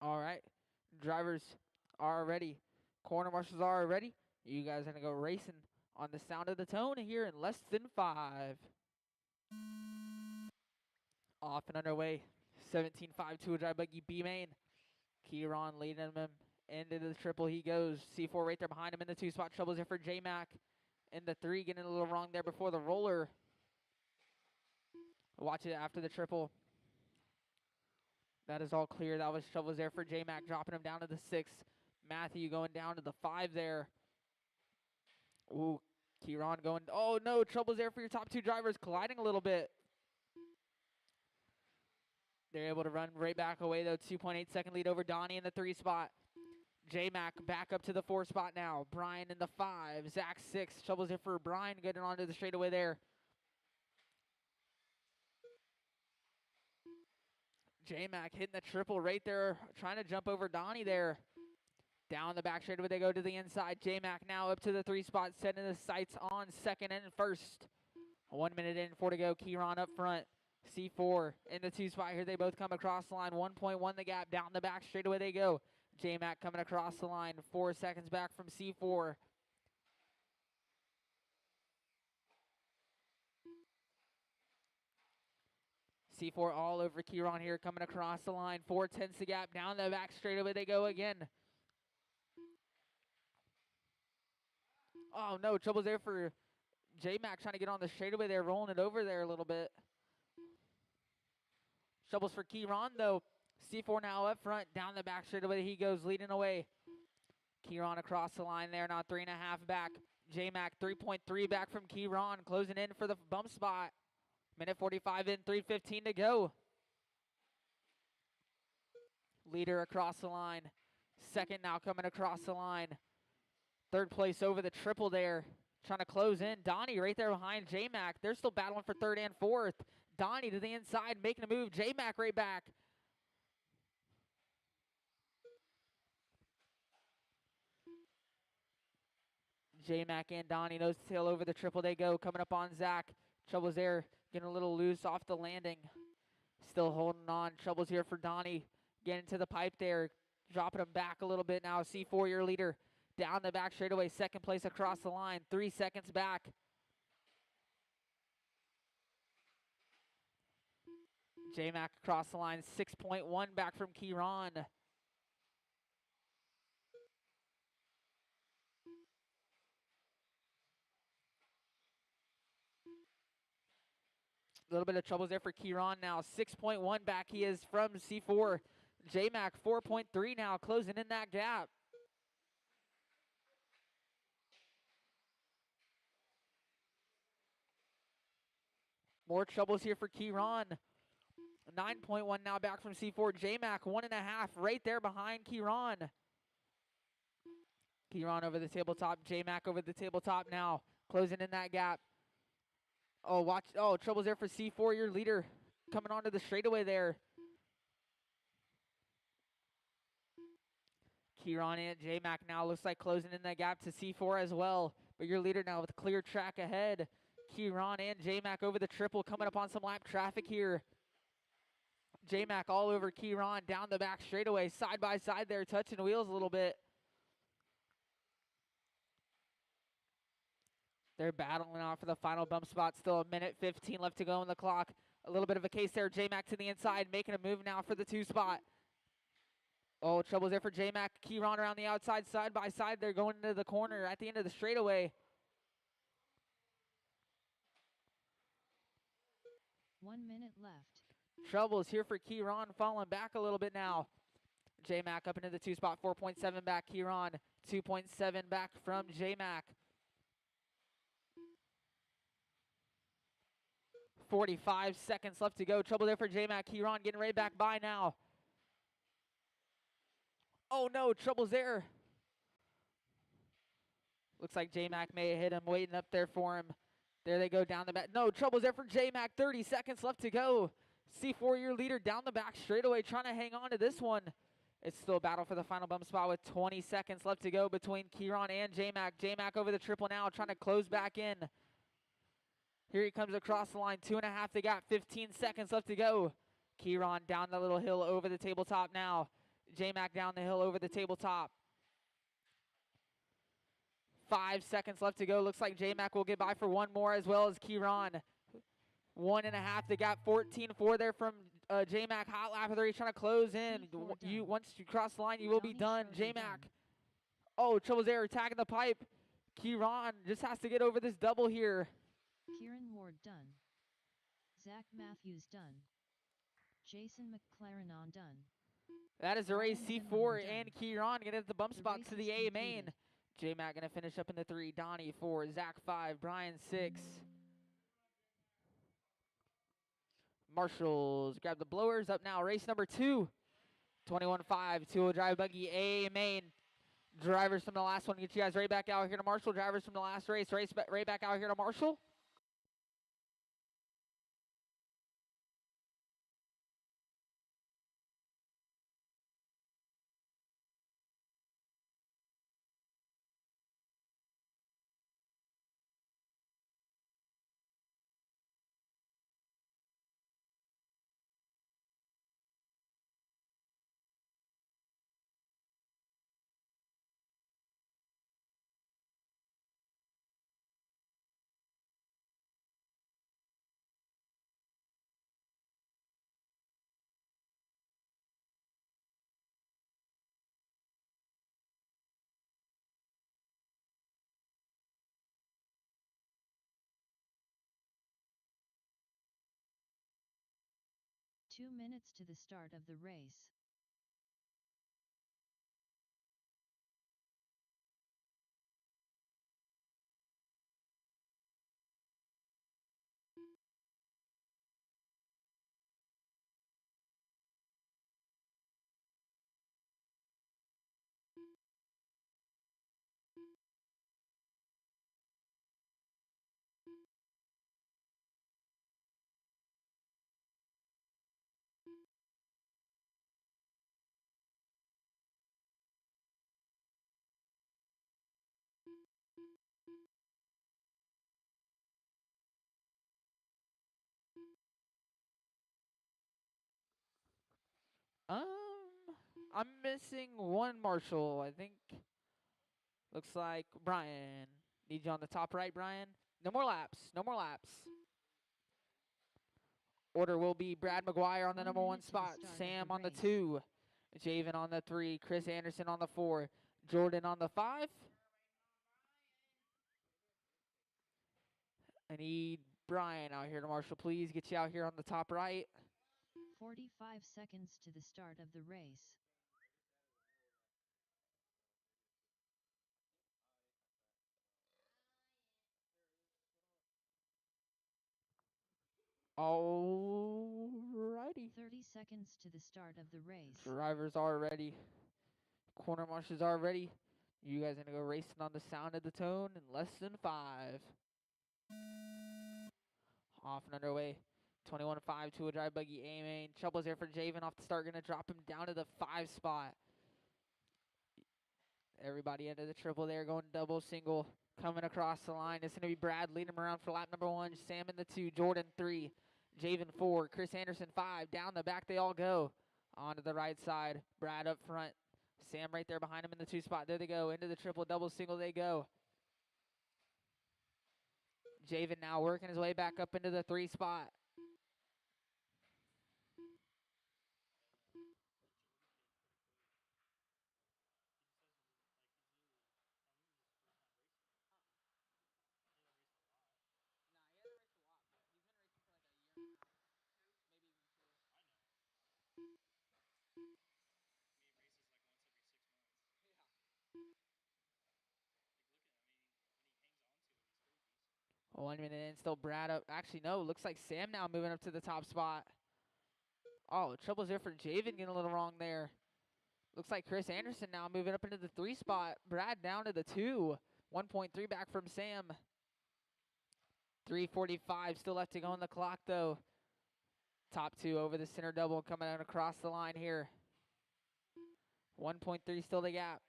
All right. Drivers are ready. Corner marshals are ready. You guys are going to go racing on the sound of the tone here in less than 5. Off and underway. 17.5 to a dry buggy B main. Kieran leading him into the triple. He goes. C4 right there behind him in the 2 spot. Trouble's here for J Mac. In the 3, getting a little wrong there before the roller. Watch it after the triple. That is all clear. That was Shovels there for J Mac, dropping him down to the 6. Matthew going down to the 5 there. Ooh, Kieran going. Oh no, Trouble's there for your top 2 drivers, colliding a little bit. They're able to run right back away though. 2.8 second lead over Donnie in the 3 spot. J Mac back up to the 4 spot now. Brian in the 5. Zach 6. Trouble's here for Brian, getting onto the straightaway there. J Mac hitting the triple right there, trying to jump over Donnie there. Down the back straightaway they go to the inside. J Mac now up to the 3 spot, setting the sights on second and first. 1 minute in, 4 to go. Kieran up front. C4 in the 2 spot here. They both come across the line. 1.1 the gap. Down the back straightaway they go. J Mac coming across the line. 4 seconds back from C4. C4 all over Kieran here, coming across the line. 4/10 the gap. Down the back straightaway they go again. Oh no, Trouble's there for J Mac, trying to get on the straightaway there, rolling it over there a little bit. Troubles for Kieran though. C4 now up front, down the back straightaway he goes, leading away. Kieran across the line there, now 3.5 back. J Mac 3.3 back from Kieran, closing in for the bump spot. Minute 45 in, 3:15 to go. Leader across the line. Second now coming across the line. 3rd place over the triple there. Trying to close in. Donnie right there behind J Mac. They're still battling for 3rd and 4th. Donnie to the inside, making a move. J Mac right back. J Mac and Donnie, nose to tail over the triple they go. Coming up on Zach. Trouble's there, getting a little loose off the landing. Still holding on. Trouble's here for Donnie. Getting to the pipe there. Dropping him back a little bit now. C4 your leader. Down the back straightaway. 2nd place across the line. 3 seconds back. J Mac across the line. 6.1 back from Kieran. A little bit of troubles there for Kieran now. 6.1 back he is from C4. J Mac 4.3 now, closing in that gap. More troubles here for Kieran. 9.1 now back from C4. J Mac 1.5 right there behind Kieran. Kieran over the tabletop. J Mac over the tabletop now, closing in that gap. Oh, watch. Oh, trouble's there for C4, your leader, coming onto the straightaway there. Kieran and J Mac now looks like closing in that gap to C4 as well. But your leader now with a clear track ahead. Kieran and J Mac over the triple, coming up on some lap traffic here. J Mac all over Kieran, down the back straightaway, side by side there, touching wheels a little bit. They're battling off for the final bump spot. Still 1:15 left to go on the clock. A little bit of a case there. J Mac to the inside, making a move now for the 2 spot. Oh, trouble's there for J Mac. Kieran around the outside, side by side. They're going into the corner at the end of the straightaway. 1 minute left. Troubles here for Kieran, falling back a little bit now. J Mac up into the 2 spot, 4.7 back. Kieran 2.7 back from J Mac. 45 seconds left to go. Trouble there for J Mac. Kieran getting right back by now. Oh no, trouble's there. Looks like J Mac may have hit him, waiting up there for him. There they go down the back. No, trouble's there for J Mac. 30 seconds left to go. C4 your leader down the back straightaway, trying to hang on to this one. It's still a battle for the final bump spot with 20 seconds left to go between Kieran and J Mac. J Mac over the triple now, trying to close back in. Here he comes across the line. 2.5 they got. 15 seconds left to go. Kieran down the little hill over the tabletop now. J-Mac down the hill over the tabletop. 5 seconds left to go. Looks like J-Mac will get by for one more, as well as Kieran. 1.5 the gap. 14-4 there from J-Mac. Hot lap of the race, trying to close in. P4 You done. once you cross the line, you will be Donnie done. Schroeder J-Mac. done. Oh, Trouble's there, attacking the pipe. Kieran just has to get over this double here. Kieran Ward done. Zach Matthews done. Jason McLaren on done. That is the race. Brian C4 Zimmerman and done. Kieran get at the bump The spot race to is the A main. concluded. J-Mac gonna finish up in the 3. Donnie 4, Zach 5, Brian 6. Marshalls grab the blowers up now. Race number 2. 21-5, two-wheel drive buggy A main. Drivers from the last one get you guys right back out here to Marshall. Drivers from the last race, right back out here to Marshall. Two minutes to the start of the race. I'm missing one Marshall. I think looks like Brian. Need you on the top right, Brian. No more laps. No more laps. Order will be Brad McGuire on the 1 number 1 minute to the spot. start of Sam the on the race. 2. Javen on the 3. Chris Anderson on the 4. Jordan on the 5. I need Brian out here to Marshall. Please get you out here on the top right. 45 seconds to the start of the race. Alrighty. 30 seconds to the start of the race. Drivers are ready. Corner marshals are ready. You guys are going to go racing on the sound of the tone in less than 5. Off and underway. 21-5, two-wheel drive buggy A main. Trouble's there for Javen off the start. Going to drop him down to the 5 spot. Everybody into the triple there, going double, single, coming across the line. It's going to be Brad leading him around for lap number 1. Sam in the 2, Jordan 3, Javen 4, Chris Anderson 5. Down the back they all go. Onto the right side, Brad up front. Sam right there behind him in the 2 spot. There they go. Into the triple, double, single they go. Javen now working his way back up into the 3 spot. Oh, 1 minute in, still Brad up. Actually, no, looks like Sam now moving up to the top spot. Oh, trouble's there for Javen, getting a little wrong there. Looks like Chris Anderson now moving up into the 3 spot. Brad down to the 2. 1.3 back from Sam. 3:45 still left to go on the clock, though. Top 2 over the center double coming out across the line here. 1.3 still the gap.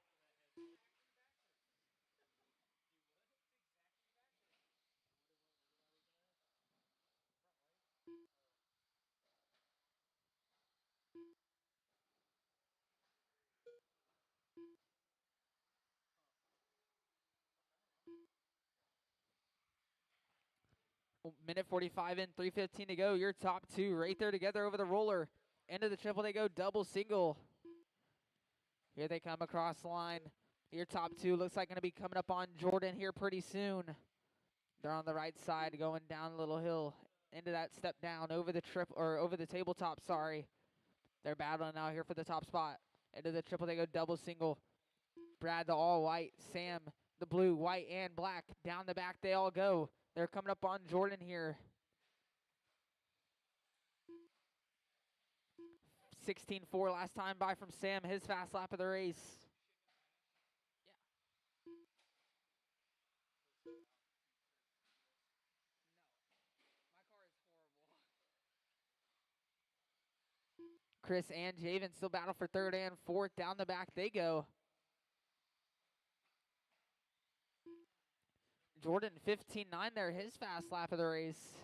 Minute 45 in, 3:15 to go. Your top two right there together over the roller. Into the triple they go, double single. Here they come across the line. Your top two looks like going to be coming up on Jordan here pretty soon. They're on the right side going down a little hill into that step down over the over the tabletop, sorry. They're battling out here for the top spot. Into the triple they go, double single. Brad the all white, Sam the blue, white and black. Down the back they all go. They're coming up on Jordan here. 16-4 last time by from Sam, his fast lap of the race. Chris and Javen still battle for third and fourth. Down the back they go. Jordan 15-9 there, his fast lap of the race.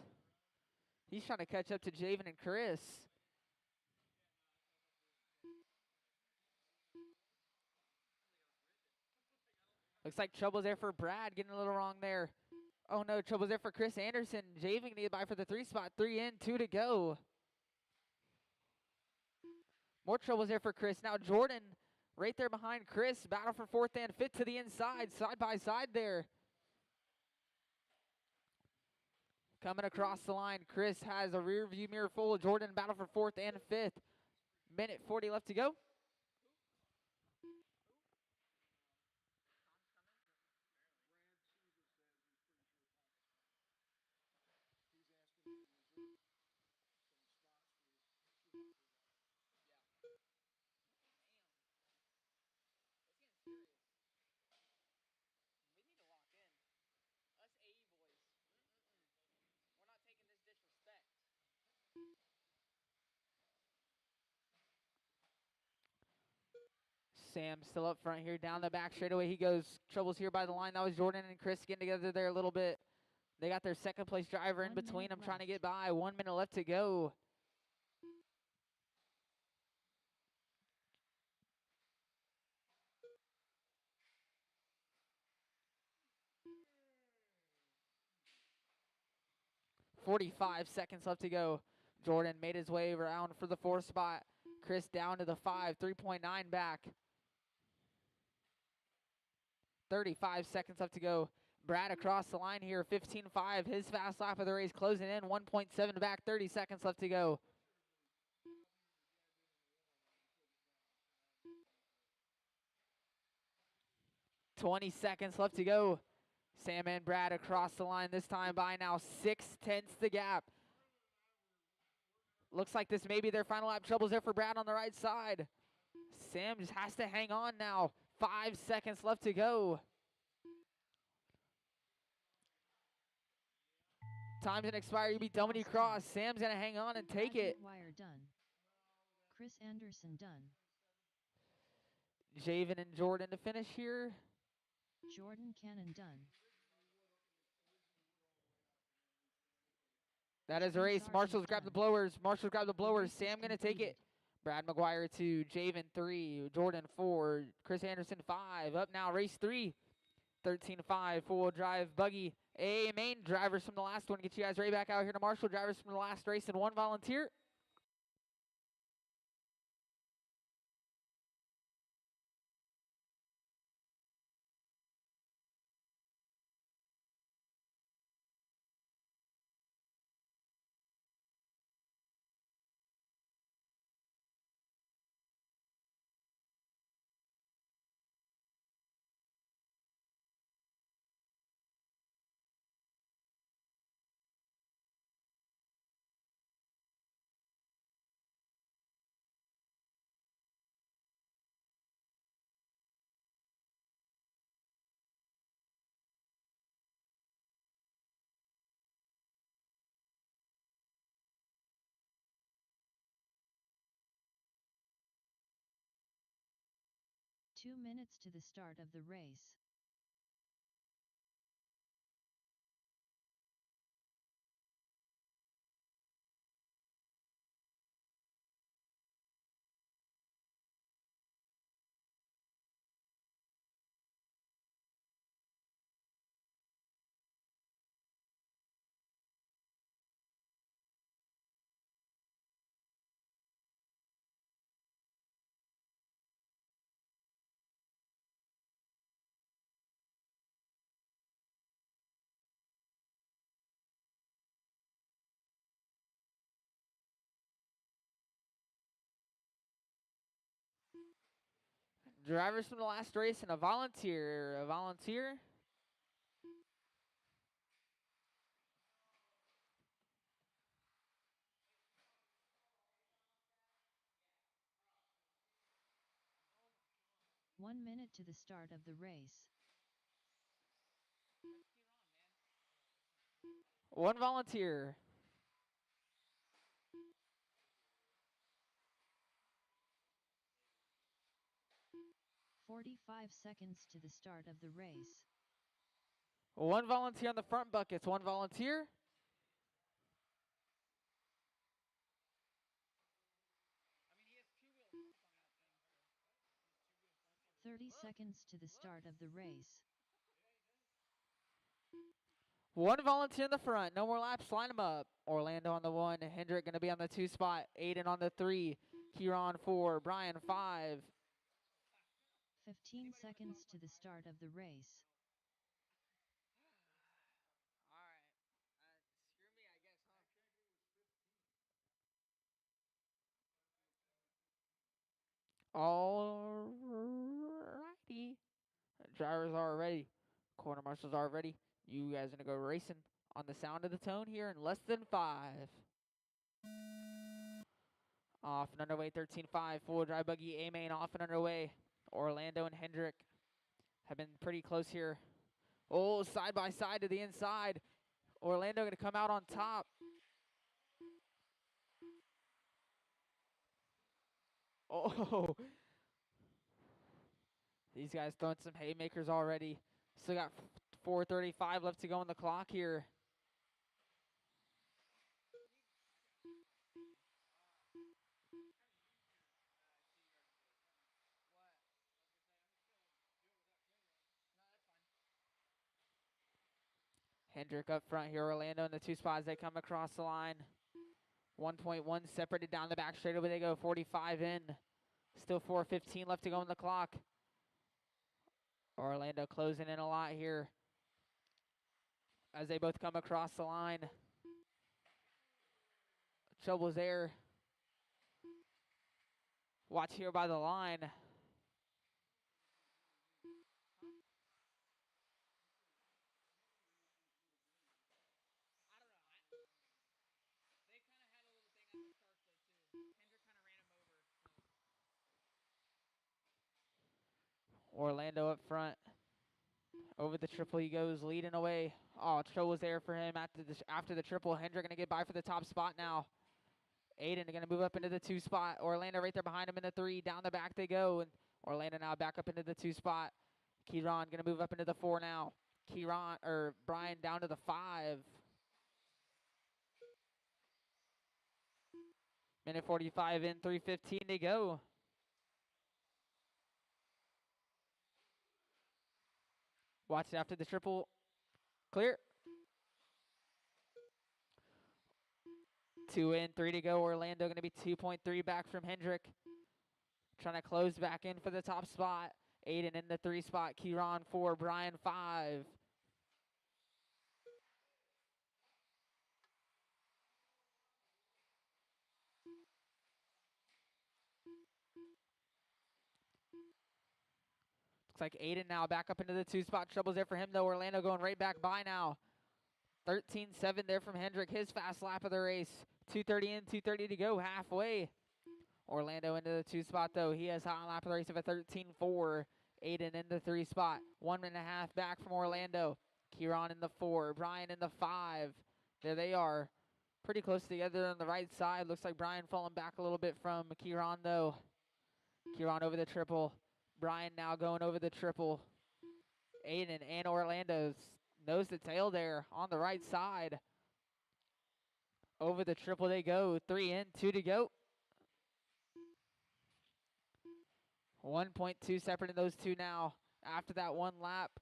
He's trying to catch up to Javen and Chris. Looks like trouble's there for Brad, getting a little wrong there. Oh no, trouble's there for Chris Anderson. Javen needed by for the 3 spot. 3 in, 2 to go. More troubles there for Chris. Now Jordan right there behind Chris. Battle for fourth and fifth to the inside. Side by side there. Coming across the line. Chris has a rear view mirror full. Jordan battle for fourth and fifth. Minute 40 left to go. Sam still up front here, down the back straightaway. He goes. Troubles here by the line. That was Jordan and Chris getting together there a little bit. They got their second place driver in between them trying to get by. 1 minute left to go. .45 seconds left to go. Jordan made his way around for the 4th spot. Chris down to the 5, 3.9 back. 35 seconds left to go. Brad across the line here, 15-5. His fast lap of the race closing in, 1.7 back, 30 seconds left to go. .20 seconds left to go. Sam and Brad across the line this time by now 6/10 the gap. Looks like this may be their final lap. Troubles there for Brad on the right side. Sam just has to hang on now. 5 seconds left to go. Time's gonna expire. You beat Dominique Cross. Sam's gonna hang on and take it. McGuire done. Chris Anderson done. Javen and Jordan to finish here. Jordan Cannon done. That is a race. Marshall's grab the blowers. Marshall's grab the blowers. Sam gonna take it. Brad McGuire 2, Javen 3, Jordan 4, Chris Anderson 5. Up now, race 3. 13-5, four-wheel drive buggy. Main drivers from the last one. Get you guys right back out here to Marshall. Drivers from the last race and 1 volunteer. Two minutes to the start of the race. Drivers from the last race and a volunteer. A volunteer. One minute to the start of the race. One volunteer. 45 seconds to the start of the race. One volunteer on the front buckets. One volunteer. 30 seconds to the start of the race. One volunteer in the front. No more laps. Line them up. Orlando on the 1. Hendrick going to be on the 2 spot. Aiden on the 3. Kieran 4. Brian 5. 15 seconds to the start of the race. Alrighty. Drivers are ready. Corner marshals are ready. You guys are going to go racing on the sound of the tone here in less than 5. Off and underway, 13-5. Full dry buggy A-main off and underway. Orlando and Hendrick have been pretty close here. Oh, side by side to the inside. Orlando going to come out on top. Oh, these guys throwing some haymakers already. Still got 4:35 left to go on the clock here. Hendrick up front here. Orlando in the 2 spots. They come across the line. 1.1 separated down the back straightaway. They go 45 in. Still 4:15 left to go on the clock. Orlando closing in a lot here as they both come across the line. Trouble's there. Watch here by the line. Orlando up front. Over the triple he goes, leading away. Oh, Trouble's there for him after the triple. Hendrick going to get by for the top spot now. Aiden going to move up into the 2 spot. Orlando right there behind him in the 3. Down the back they go. And Orlando now back up into the 2 spot. Kieran going to move up into the 4 now. Brian down to the 5. Minute 45 in, 3:15 to go. Watch it after the triple. Clear. 2 in, 3 to go. Orlando going to be 2.3 back from Hendrick. Trying to close back in for the top spot. Aiden in the 3 spot. Kieran 4. Brian 5. Looks like Aiden now back up into the 2 spot. Trouble's there for him though. Orlando going right back by now. 13-7 there from Hendrick. His fast lap of the race. 2:30 in, 2:30 to go. Halfway. Orlando into the 2 spot though. He has hot lap of the race of a 13-4. Aiden in the 3 spot. 1.5 back from Orlando. Kieran in the 4. Brian in the 5. There they are. Pretty close together on the right side. Looks like Brian falling back a little bit from Kieran though. Kieran over the triple. Brian now going over the triple. Aiden and Orlando's nose to tail there on the right side. Over the triple they go. 3 in, 2 to go. 1.2 separate in those two now after that 1 lap.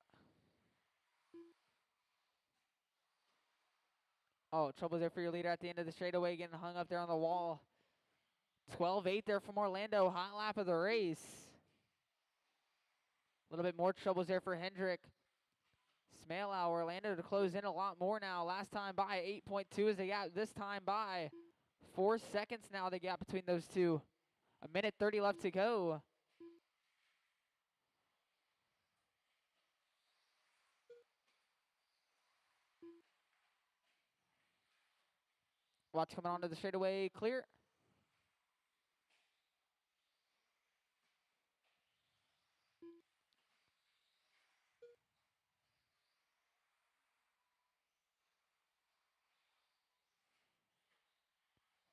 Oh, Trouble's there for your leader at the end of the straightaway, getting hung up there on the wall. 12-8 there from Orlando. Hot lap of the race. A little bit more Trouble's there for Hendrick. Smail Orlando to close in a lot more now. Last time by 8.2 is the gap. This time by 4 seconds now the gap between those two. 1:30 left to go. Watch coming onto the straightaway, clear.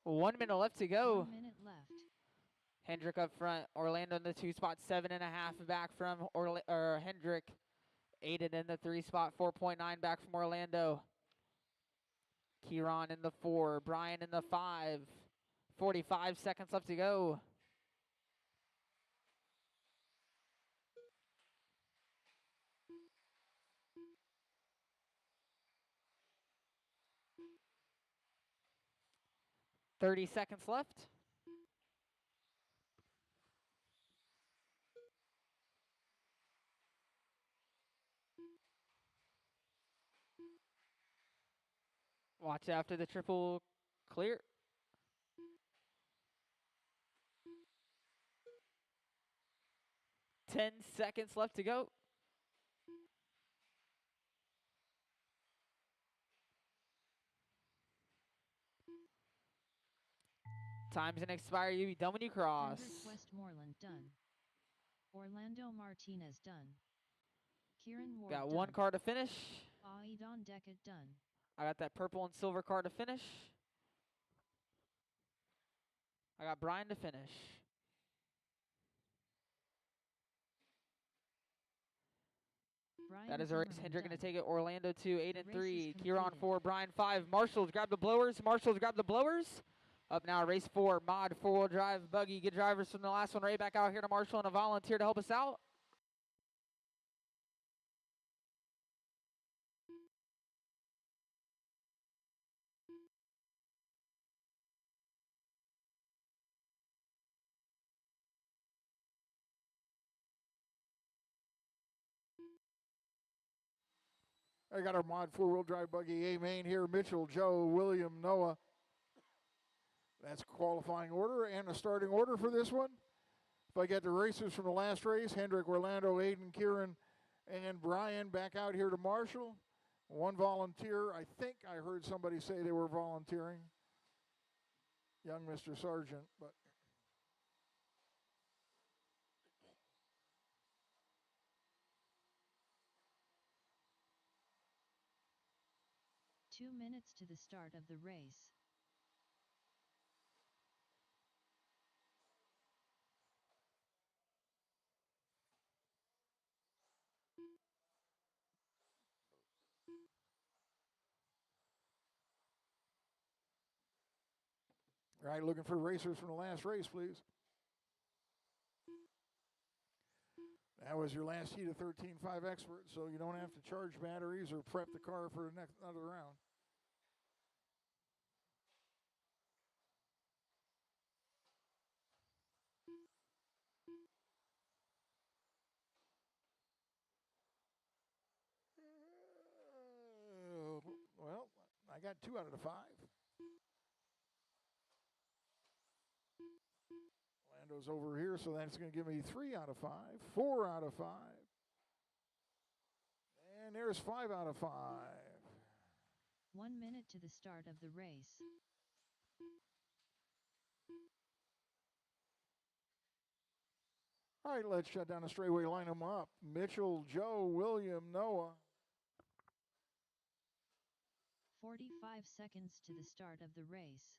One minute left to go. 1 minute left. Hendrick up front. Orlando in the 2 spot, 7.5 back from Hendrick. Aiden in the 3 spot, 4.9 back from Orlando. Kieran in the 4, Brian in the 5. 45 seconds left to go. $30 seconds left. Watch after the triple clear. $10 seconds left to go. Time's gonna expire. You be done when you cross. Hendrick Westmoreland done. Orlando Martinez done. Kieran Ward Got done. one car to finish. Aidon Deckett done. I got that purple and silver car to finish. I got Brian to finish. Brian That is a race. Zimmerman Hendrick done. going to take it. Orlando 2, 8 The and race 3. is Kieran completed. 4, Brian 5. Marshall's grab the blowers. Marshall's grab the blowers. Up now, race 4. Mod 4-wheel drive buggy. Good drivers from the last one. Right back out here to Marshall and a volunteer to help us out. I got our mod 4-wheel drive buggy A-Main here. Mitchell, Joe, William, Noah. That's qualifying order and a starting order for this one. If I get the racers from the last race, Hendrick, Orlando, Aiden, Kieran, and Brian back out here to Marshall. One volunteer. I think I heard somebody say they were volunteering. Young Mr. Sargent, but 2 minutes to the start of the race. all right, looking for racers from the last race, please. That was your last heat of 13.5 Expert, so you don't have to charge batteries or prep the car for the next another round. Well, I got 2 out of the 5. Lando's over here, so that's going to give me 3 out of 5, 4 out of 5. And there's 5 out of 5. 1 minute to the start of the race. All right, let's shut down the straightaway, line them up. Mitchell, Joe, William, Noah. 45 seconds to the start of the race.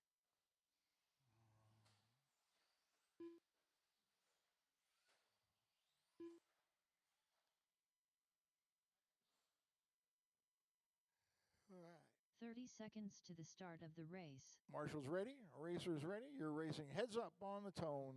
All right. 30 seconds to the start of the race. Marshall's ready, racers ready. You're racing heads up on the tone.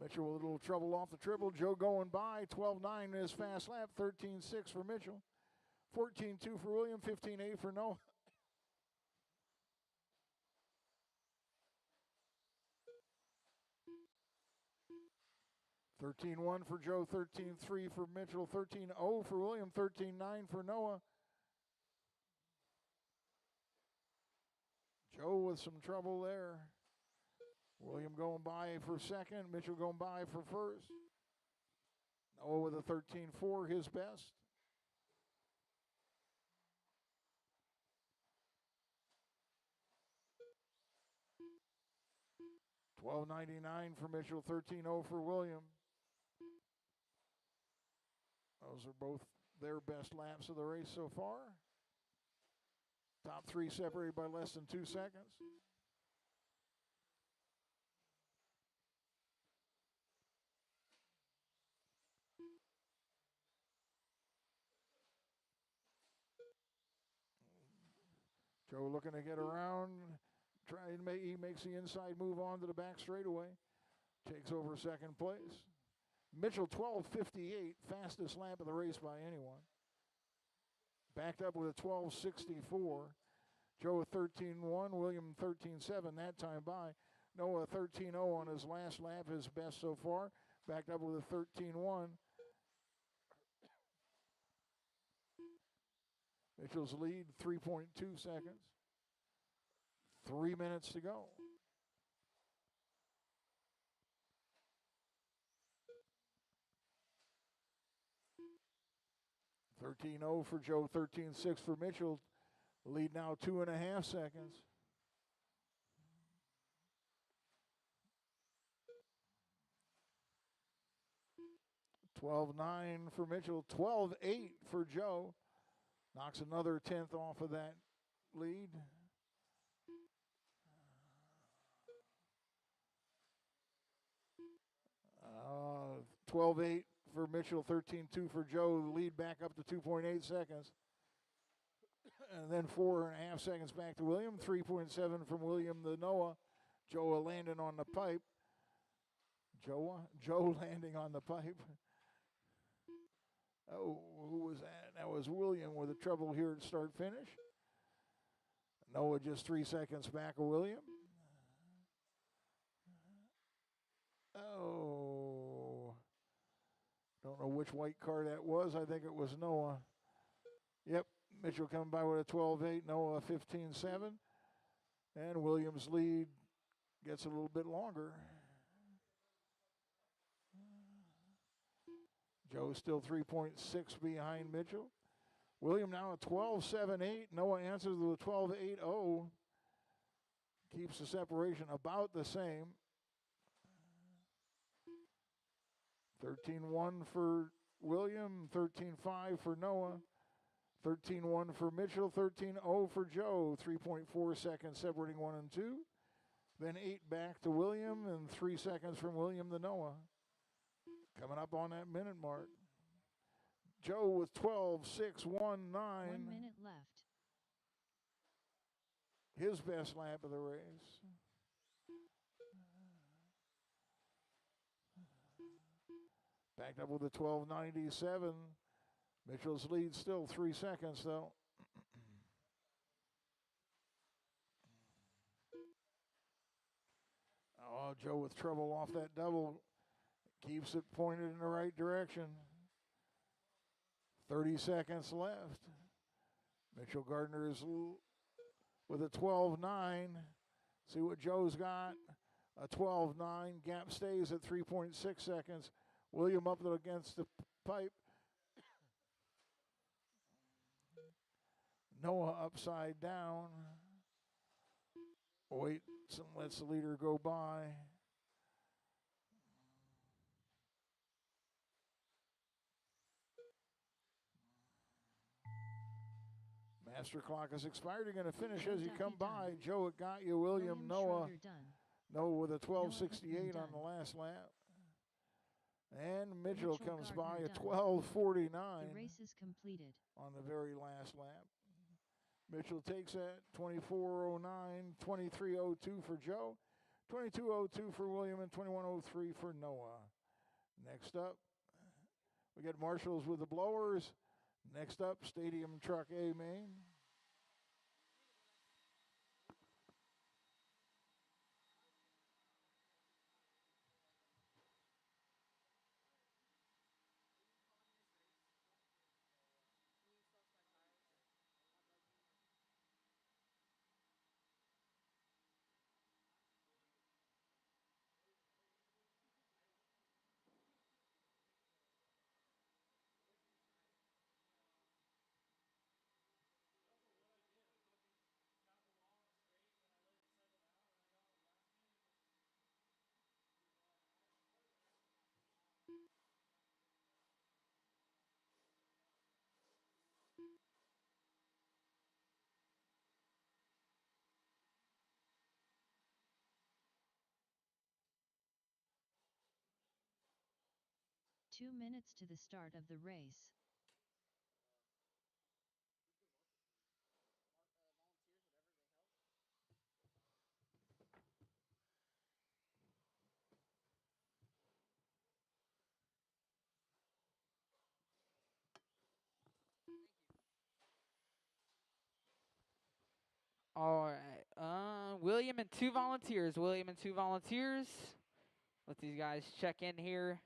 Mitchell with a little trouble off the triple. Joe going by. 12.9 in his fast lap. 13.6 for Mitchell. 14.2 for William. 15.8 for Noah. 13-1 for Joe, 13-3 for Mitchell, 13-0 for William, 13-9 for Noah. Joe with some trouble there. William going by for second, Mitchell going by for first. Noah with a 13-4, his best. $12.99 for Mitchell, 13-0 for William. Those are both their best laps of the race so far. Top three separated by less than 2 seconds. Joe looking to get around. He makes the inside move on to the back straightaway. Takes over second place. Mitchell 12:58, fastest lap of the race by anyone. Backed up with a 12:64. Joe a 13:1, William 13:7 that time by. Noah 13:0 on his last lap, his best so far. Backed up with a 13:1. Mitchell's lead 3.2 seconds. 3 minutes to go. $13.0 for Joe, 13.6 for Mitchell. Lead now 2.5 seconds. $12.9 for Mitchell, 12.8 for Joe. Knocks another 10th off of that lead. 12.8 for Mitchell, 13.2 for Joe. The lead back up to 2.8 seconds. And then 4.5 seconds back to William. 3.7 from William to Noah. Joe landing on the pipe. Joe landing on the pipe. Oh, who was that? That was William with the trouble here at start finish. Noah just 3 seconds back of William. Oh, don't know which white car that was. I think it was Noah. Yep, Mitchell coming by with a 12.8, Noah 15.7. And Williams' lead gets a little bit longer. Joe still 3.6 behind Mitchell. William now at 12.78. Noah answers with a 12.80. Keeps the separation about the same. 13.1 for William, 13.5 for Noah, 13.1 for Mitchell, 13.0 for Joe. 3.4 seconds separating 1 and 2. Then 8 back to William and 3 seconds from William to Noah. Coming up on that minute mark. Joe with 12.619. 1 minute left. His best lap of the race. Backed up with a 12.97. Mitchell's lead still 3 seconds though. Oh, Joe with trouble off that double. Keeps it pointed in the right direction. 30 seconds left. Mitchell Gardner is with a 12.9. See what Joe's got. A 12.9. Gap stays at 3.6 seconds. William up against the pipe. Noah upside down. Waits and lets the leader go by. Master clock is expired. You're going to finish as you come by. Joe, it got you. William Noah. Noah with a 12.68 on the last lap. And Mitchell comes by a 12.49. The race is completed. On the very last lap. Mitchell takes that 24.09, 23.02 for Joe, 22.02 for William, and 21.03 for Noah. Next up, we got Marshals with the blowers. Next up, Stadium Truck A main. 2 minutes to the start of the race. All right. William and 2 volunteers. William and 2 volunteers. Let these guys check in here.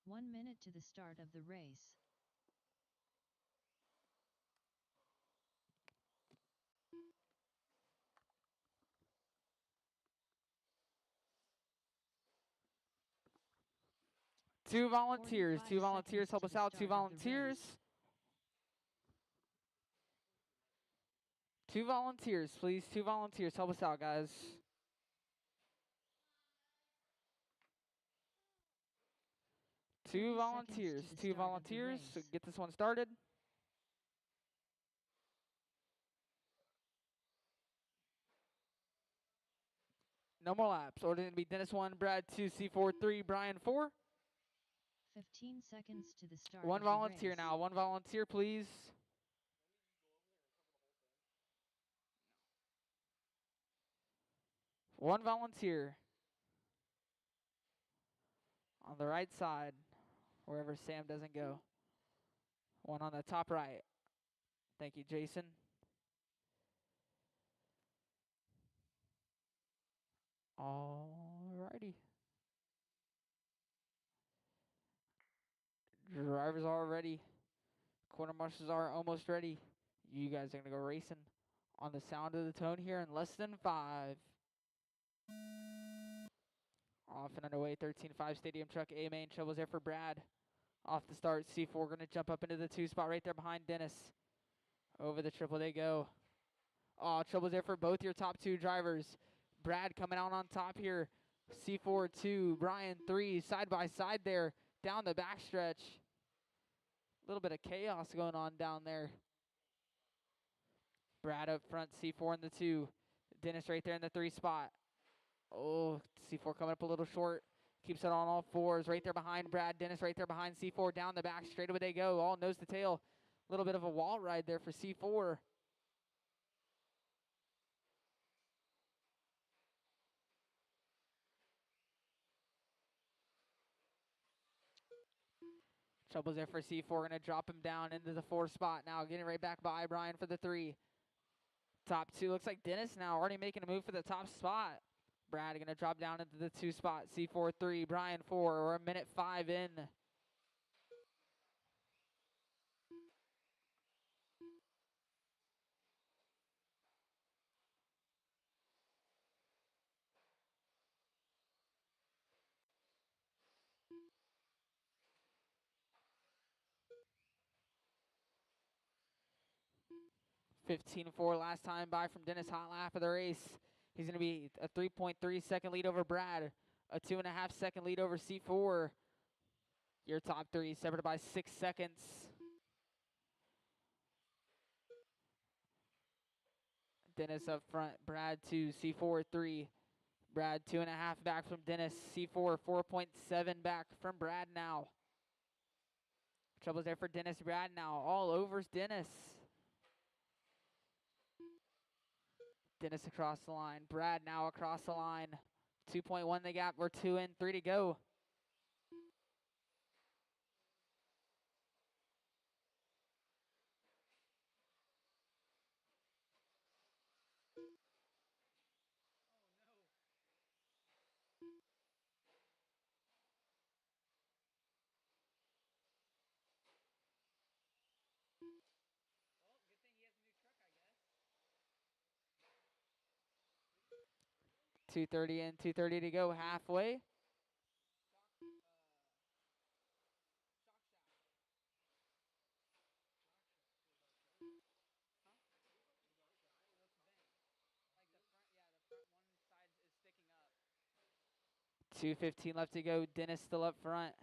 One minute to the start of the race. Two volunteers. 45 Two volunteers. seconds Help to us the out. Two start of the volunteers. race. Two volunteers, please. Two volunteers. Help us out, guys. Two 30 volunteers. seconds to the Two start of the volunteers. So race. get this one started. No more laps. Order to be Dennis 1, Brad 2, C4 3, Brian 4. 15 seconds to the start One of the volunteer race. now. One volunteer, please. One volunteer. On the right side, wherever Sam doesn't go. One on the top right. Thank you, Jason. Alrighty. Drivers are ready. Quarter marshals are almost ready. You guys are going to go racing on the sound of the tone here in less than 5. Off and underway, 13.5 Stadium Truck A main. Trouble's there for Brad. Off the start, C4 going to jump up into the 2 spot right there behind Dennis. Over the triple they go. Oh, Trouble's there for both your top 2 drivers. Brad coming out on top here. C4 2, Brian 3, side by side there. Down the backstretch. A little bit of chaos going on down there. Brad up front, C4 in the 2. Dennis right there in the 3 spot. Oh, C4 coming up a little short. Keeps it on all 4s. Right there behind Brad. Dennis right there behind C4. Down the back. Straight away they go. All nose to tail. A little bit of a wall ride there for C4. Trouble's there for C4. Going to drop him down into the 4 spot now. Getting right back by Brian for the 3. Top 2. Looks like Dennis now already making a move for the top spot. Brad going to drop down into the 2 spot. C4 3. Brian 4. We're a minute 5 in. (15.4) last time by from Dennis. Hot lap of the race. He's going to be a 3.3 second lead over Brad. A 2.5 second lead over C4. Your top 3 separated by 6 seconds. Dennis up front. Brad 2. C4 3. Brad 2.5 back from Dennis. C4 4.7 back from Brad now. Trouble's there for Dennis. Brad now all overs Dennis. Dennis across the line. Brad now across the line. 2.1 the gap. We're 2 in, 3 to go. .230 in, 2:30 to go, halfway. 2:15 left to go. Dennis still up front.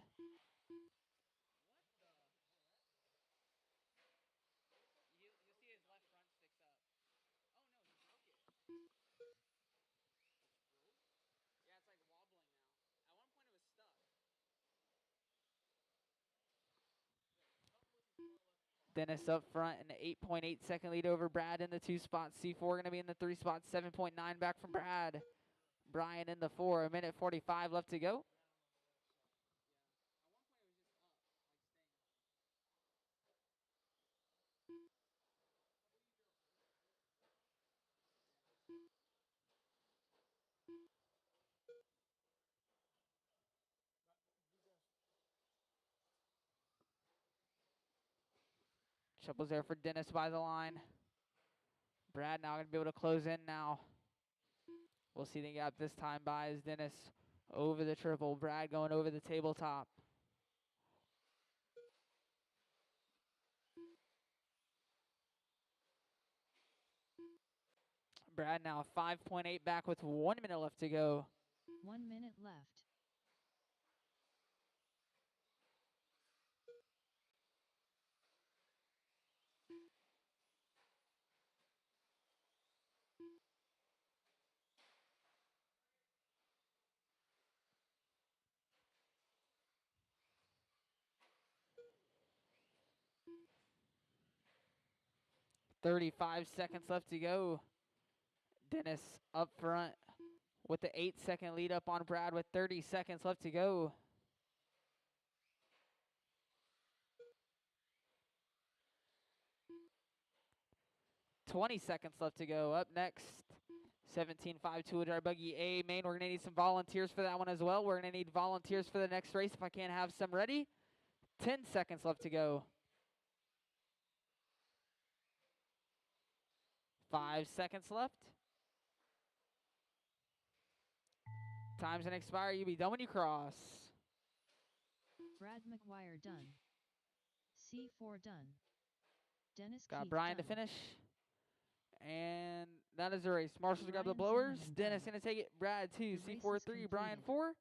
Dennis up front, an 8.8 second lead over Brad in the 2 spots. C4 going to be in the 3 spots, 7.9 back from Brad. Brian in the 4, a minute 45 left to go. Triple's there for Dennis by the line. Brad now going to be able to close in now. We'll see the gap this time by as Dennis over the triple. Brad going over the tabletop. Brad now 5.8 back with 1 minute left to go. 1 minute left. .35 seconds left to go. Dennis up front with the 8-second lead up on Brad with 30 seconds left to go. .20 seconds left to go. Up next, 17.5 two-wheel buggy A main. We're going to need some volunteers for that one as well. We're going to need volunteers for the next race if I can't have some ready. 10 seconds left to go. 5 seconds left. Time's gonna expire. You be done when you cross. Brad McGuire done. C4 done. Dennis Got Keith Brian done. to finish. And that is the race. Marshall's got the Brian blowers. Zimmerman Dennis done. gonna take it. Brad 2, The race C4 is 3, Brian completed.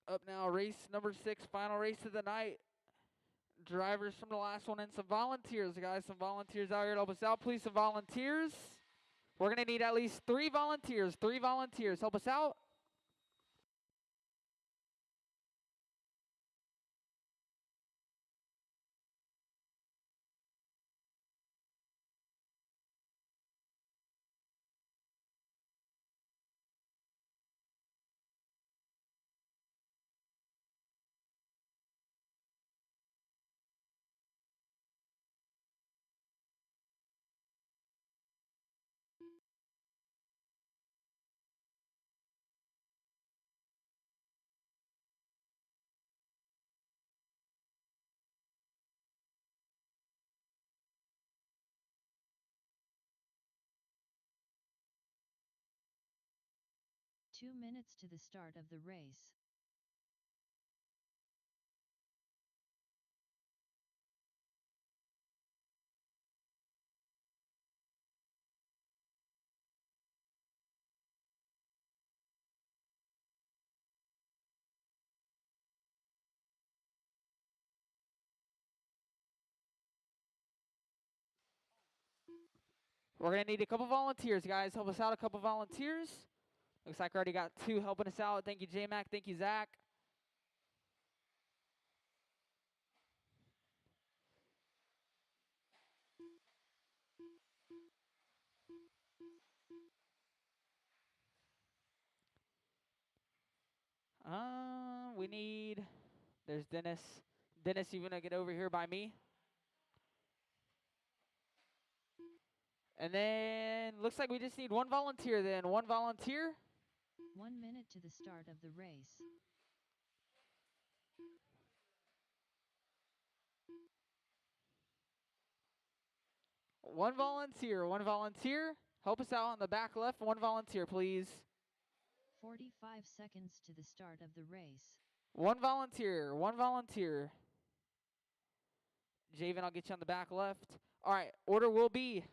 4. Up now, race number 6, final race of the night. Drivers from the last one and some volunteers, guys. Some volunteers out here to help us out. Please, some volunteers. We're going to need at least 3 volunteers. 3 volunteers. Help us out. Two minutes to the start of the race. We're going to need a couple volunteers, guys. Help us out, a couple volunteers. Looks like we already got 2 helping us out. Thank you, J-Mac. Thank you, Zach. We need, there's Dennis. Dennis, you gonna get over here by me? And then, looks like we just need 1 volunteer then. 1 volunteer. 1 minute to the start of the race. One volunteer. Help us out on the back left. 1 volunteer, please. 45 seconds to the start of the race. 1 volunteer. Javen, I'll get you on the back left. All right, order will be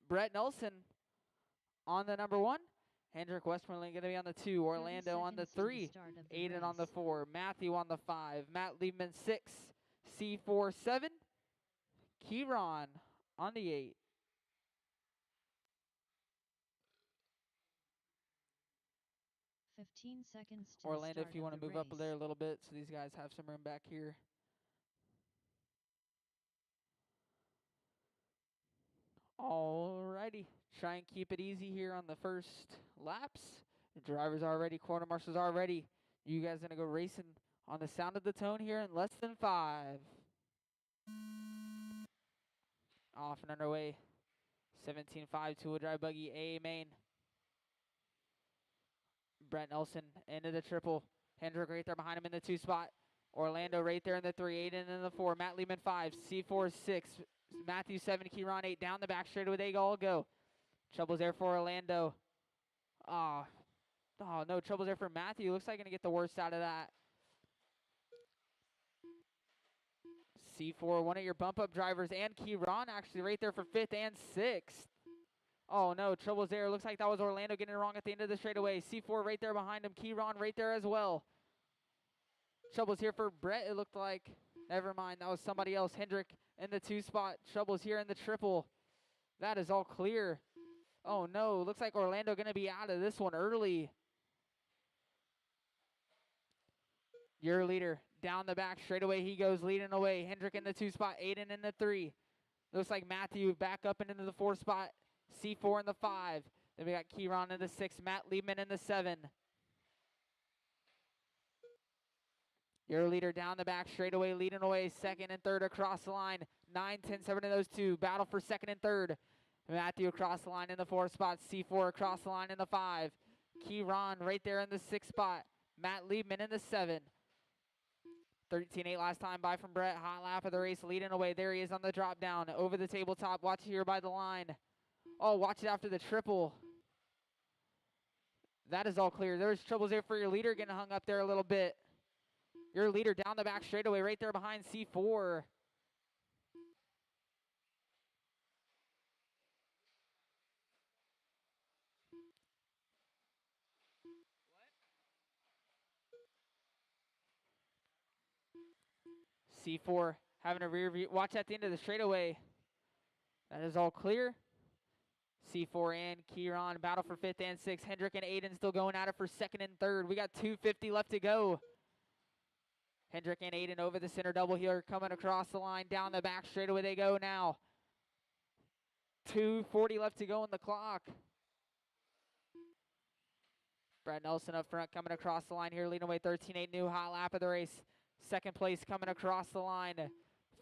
Brett Nelson on the number 1. Hendrick Westmoreland going to be on the 2. 30 Orlando on the seconds to 3. start of the Aiden on the race. 4. Matthew on the 5. Matt Liebman 6. C4 7. Kieran on the 8. 15 seconds to Orlando, the if start you of want to the move race. up there a little bit so these guys have some room back here. Alrighty, try and keep it easy here on the first laps. The drivers are ready, quarter marshals are ready. You guys gonna go racing on the sound of the tone here in less than 5. Off and underway. 17.5 two-wheel drive buggy A main. Brett Nelson into the triple. Hendrick right there behind him in the 2 spot. Orlando right there in the 3. Aiden in the 4. Matt Lehman 5. C4 6. Matthew 7. Kieran 8. Down the back straight away they all go. Trouble's there for Orlando. Oh, no trouble's there for Matthew. Looks like going to get the worst out of that. C4, one of your bump up drivers, and Kieran actually right there for 5th and 6th. Oh no, trouble's there. Looks like that was Orlando getting it wrong at the end of the straightaway. C4 right there behind him. Kieran right there as well. Trouble's here for Brett, it looked like. Never mind, that was somebody else. Hendrick in the 2 spot. Trouble's here in the triple. That is all clear. Oh no, looks like Orlando going to be out of this one early. Your leader down the back straightaway. He goes leading away. Hendrick in the 2 spot. Aiden in the 3. Looks like Matthew back up and into the 4 spot. C4 in the 5. Then we got Kieran in the 6. Matt Liebman in the 7. Your leader down the back straightaway, leading away. 2nd and 3rd across the line. 9, 10, 7 of those 2. Battle for 2nd and 3rd. Matthew across the line in the 4 spot. C4 across the line in the 5. Kieran right there in the 6 spot. Matt Liebman in the 7. 13.8 last time by from Brett. Hot lap of the race leading away. There he is on the drop down. Over the tabletop. Watch it here by the line. Oh, watch it after the triple. That is all clear. There's troubles there for your leader getting hung up there a little bit. Your leader down the back straightaway right there behind C4. C4 having a rear view. Watch at the end of the straightaway. That is all clear. C4 and Kieran battle for 5th and 6th. Hendrick and Aiden still going at it for 2nd and 3rd. We got 2:50 left to go. Hendrick and Aiden over the center double here, coming across the line. Down the back straightaway they go now. 2:40 left to go on the clock. Brett Nelson up front coming across the line here, leading away 13.8 new hot lap of the race. 2nd place coming across the line.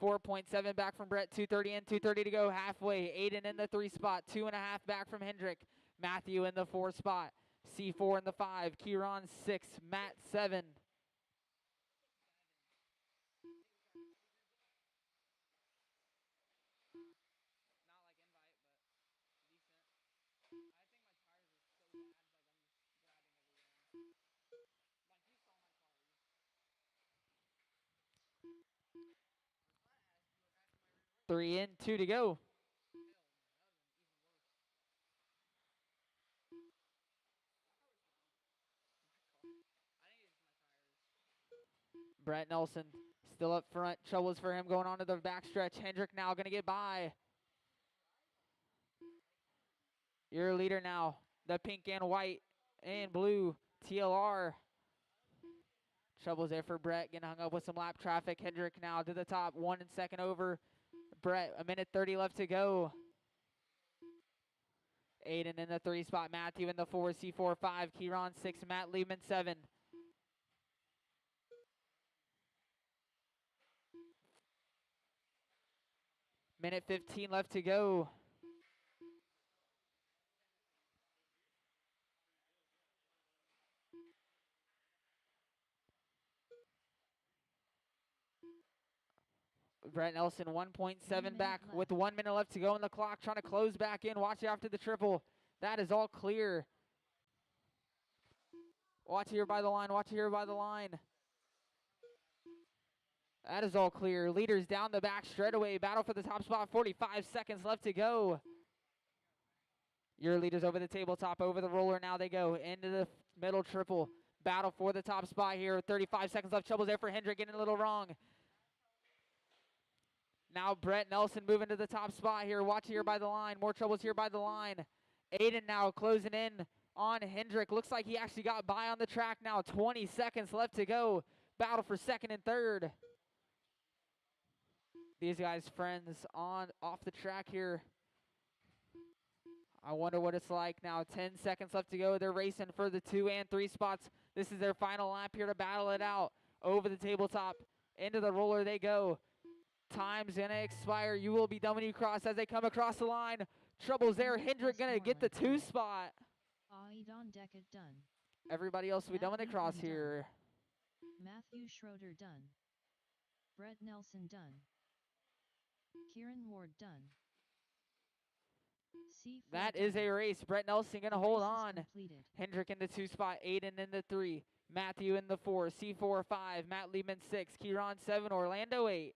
4.7 back from Brett, 2:30 in, 2:30 to go halfway. Aiden in the 3 spot, 2.5 back from Hendrick. Matthew in the 4 spot. C4 in the 5. Kieran 6. Matt 7. Three in, 2 to go. Brett Nelson still up front. Troubles for him going on to the backstretch. Hendrick now going to get by. Your leader now, the pink and white and blue TLR. Troubles there for Brett, getting hung up with some lap traffic. Hendrick now to the top, 1 and 2nd over Brett. 1:30 left to go. Aiden in the 3 spot. Matthew in the 4. C4 5. Kieran 6. Matt Liebman 7. Minute 15 left to go. Brett Nelson 1.7 back left. with 1 minute left to go on the clock, trying to close back in. Watch it after the triple. That is all clear. Watch here by the line. Watch here by the line. That is all clear. Leaders down the back straightaway. Battle for the top spot. 45 seconds left to go. Your leaders over the tabletop, over the roller. Now they go into the middle triple. Battle for the top spot here. 35 seconds left. Trouble's there for Hendrick, getting a little wrong. Now Brett Nelson moving to the top spot here. Watch here by the line. More Troubles here by the line. Aiden now closing in on Hendrick. Looks like he actually got by on the track now. 20 seconds left to go. Battle for second and third. These guys friends off the track here. I wonder what it's like now. 10 seconds left to go. They're racing for the 2 and 3 spots. This is their final lap here to battle it out. Over the tabletop. Into the roller they go. Time's going to expire. You will be done when you cross as they come across the line. Trouble's there. Hendrick going to get the 2 spot. Aidon Deckett done. Everybody else will be done when they cross here. Matthew Schroeder done. Brett Nelson done. Kieran Ward done. That is a race. Brett Nelson going to hold on. Completed. Hendrick in the 2 spot. Aiden in the 3. Matthew in the 4. C4 5. Matt Liebman 6. Kieran 7. Orlando 8.